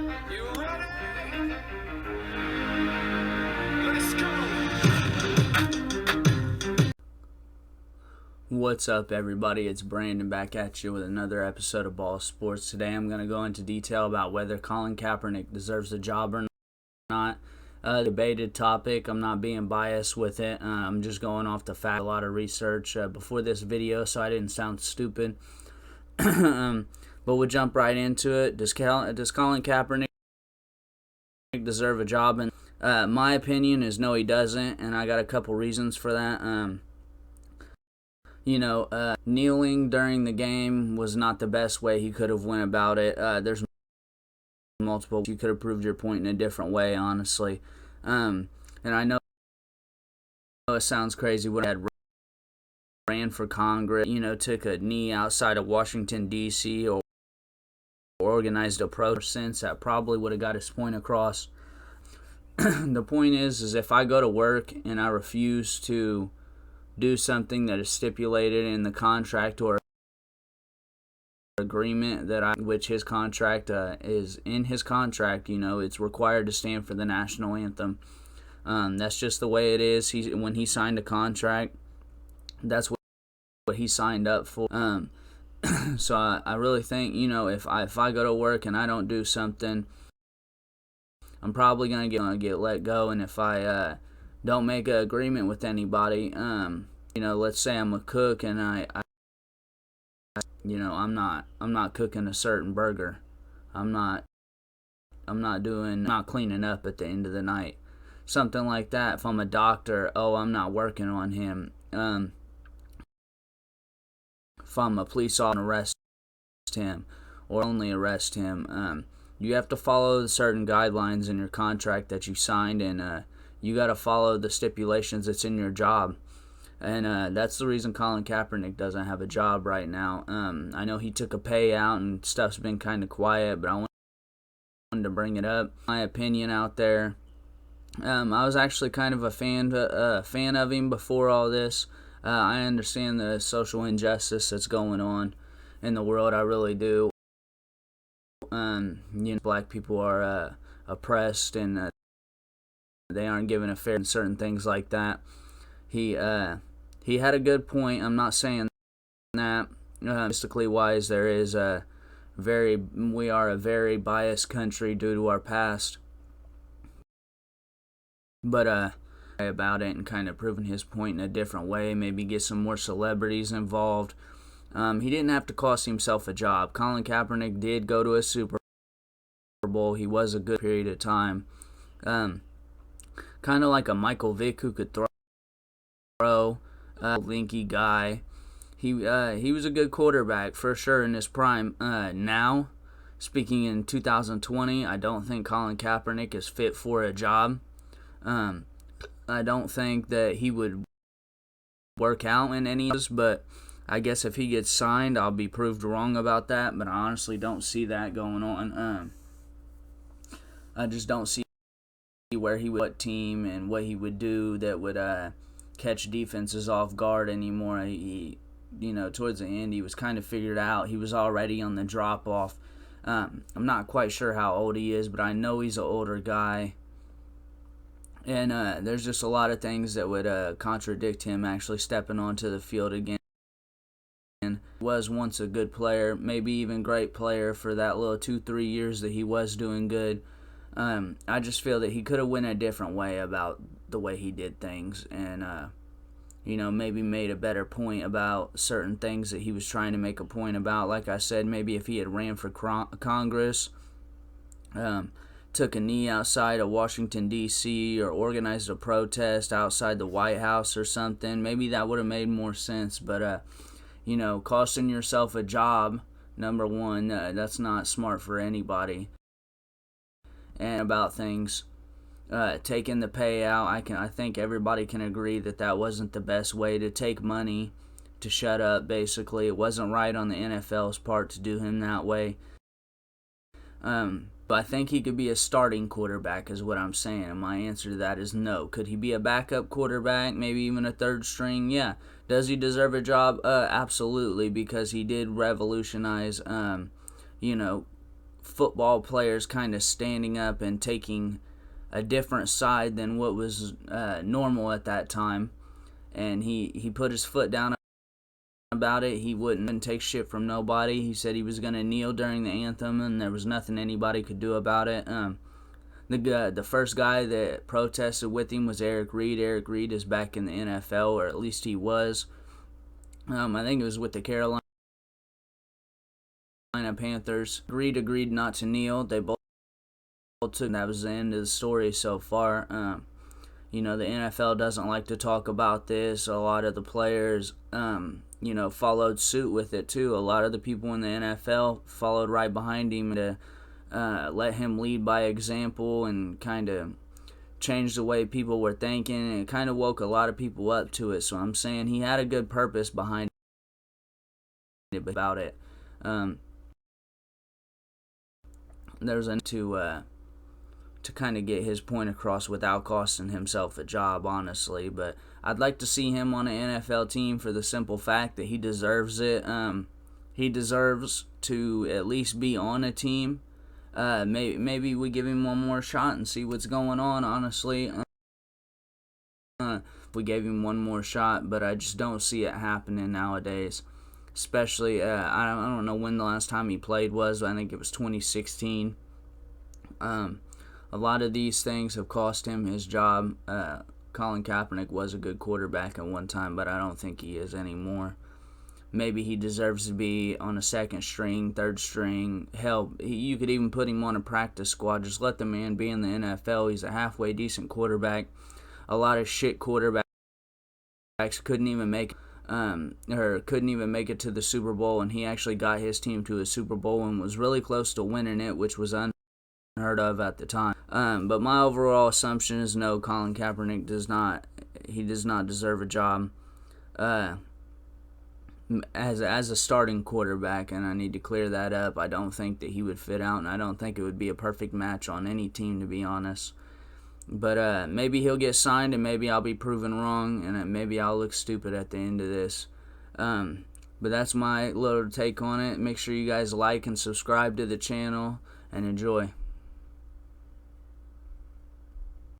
You ready? Let's go. What's up, everybody? It's Brandon back at you with another episode of Ball Sports. Today I'm going to go into detail about whether Colin Kaepernick deserves a job or not. Debated topic. I'm not being biased with it. I'm just going off the fact. A lot of research before this video, so I didn't sound stupid. But we'll jump right into it. Does Colin Kaepernick deserve a job? And my opinion is no, he doesn't, and I got a couple reasons for that. Kneeling during the game was not the best way he could have went about it. There's multiple. You could have proved your point in a different way, honestly. And I know it sounds crazy when I had ran for Congress, took a knee outside of Washington, D.C., or organized a protest, that probably would have got his point across. The point is if I go to work and I refuse to do something that is stipulated in the contract or agreement which his contract is in his contract, it's required to stand for the national anthem. That's just the way it is. When he signed a contract, that's what he signed up for. So I really think, if I go to work and I don't do something, I'm probably gonna get let go. And if I don't make an agreement with anybody, let's say I'm a cook and I'm not cooking a certain burger. I'm not cleaning up at the end of the night. Something like that. If I'm a doctor, I'm not working on him. If I'm a police officer, arrest him or only arrest him. You have to follow the certain guidelines in your contract that you signed, and you got to follow the stipulations that's in your job. And that's the reason Colin Kaepernick doesn't have a job right now. I know he took a payout and stuff's been kind of quiet, but I wanted to bring it up. My opinion out there. I was actually kind of a fan of him before all this. I understand the social injustice that's going on in the world. I really do. Black people are oppressed and they aren't given a fair and certain things like that. He had a good point. I'm not saying that statistically wise we are a very biased country due to our past. But about it and kind of proving his point in a different way, maybe get some more celebrities involved. He didn't have to cost himself a job. Colin Kaepernick did go to a Super Bowl. He was a good period of time. Kind of like a Michael Vick who could throw. Linky guy. He was a good quarterback for sure in his prime. Now, speaking in 2020, I don't think Colin Kaepernick is fit for a job. I don't think that he would work out in any of this, but I guess if he gets signed, I'll be proved wrong about that, but I honestly don't see that going on. I just don't see where he would, what team and what he would do that would catch defenses off guard anymore. He towards the end, he was kind of figured out. He was already on the drop-off. I'm not quite sure how old he is, but I know he's an older guy. And there's just a lot of things that would contradict him actually stepping onto the field again. Was once a good player, maybe even great player for that little 2-3 years that he was doing good. I just feel that he could have went a different way about the way he did things, and maybe made a better point about certain things that he was trying to make a point about. Like I said, maybe if he had ran for Congress, took a knee outside of Washington, D.C., or organized a protest outside the White House or something, maybe that would have made more sense. But costing yourself a job, number one, that's not smart for anybody. And about things, taking the payout, I think everybody can agree that wasn't the best way to take money to shut up. Basically, it wasn't right on the NFL's part to do him that way. But I think he could be a starting quarterback is what I'm saying, and my answer to that is no. Could he be a backup quarterback, maybe even a third string? Yeah. Does he deserve a job? Absolutely, because he did revolutionize, football players kind of standing up and taking a different side than what was normal at that time. And he put his foot down about it. He wouldn't take shit from nobody. He said he was going to kneel during the anthem, and there was nothing anybody could do about it. The first guy that protested with him was Eric Reed. Eric Reed is back in the NFL, or at least he was. I think it was with the Carolina Panthers. Reed agreed not to kneel. They both took. That was the end of the story so far. The NFL doesn't like to talk about this. A lot of the players, followed suit with it too. A lot of the people in the NFL followed right behind him to let him lead by example and kind of change the way people were thinking. And it kind of woke a lot of people up to it. So I'm saying he had a good purpose behind it about it. There's a to kind of get his point across without costing himself a job, honestly. But I'd like to see him on an NFL team for the simple fact that he deserves it. He deserves to at least be on a team. Maybe we give him one more shot and see what's going on, honestly. We gave him one more shot, but I just don't see it happening nowadays. Especially, I don't know when the last time he played was. I think it was 2016. A lot of these things have cost him his job. Colin Kaepernick was a good quarterback at one time, but I don't think he is anymore. Maybe he deserves to be on a second string, third string. Hell, you could even put him on a practice squad. Just let the man be in the NFL. He's a halfway decent quarterback. A lot of shit quarterbacks couldn't even make it to the Super Bowl, and he actually got his team to a Super Bowl and was really close to winning it, which was unheard of at the time. But my overall assumption is no, Colin Kaepernick does not deserve a job as a starting quarterback, and I need to clear that up. I don't think that he would fit out, and I don't think it would be a perfect match on any team, to be honest. But maybe he'll get signed, and maybe I'll be proven wrong, and maybe I'll look stupid at the end of this. But that's my little take on it. Make sure you guys like and subscribe to the channel, and enjoy.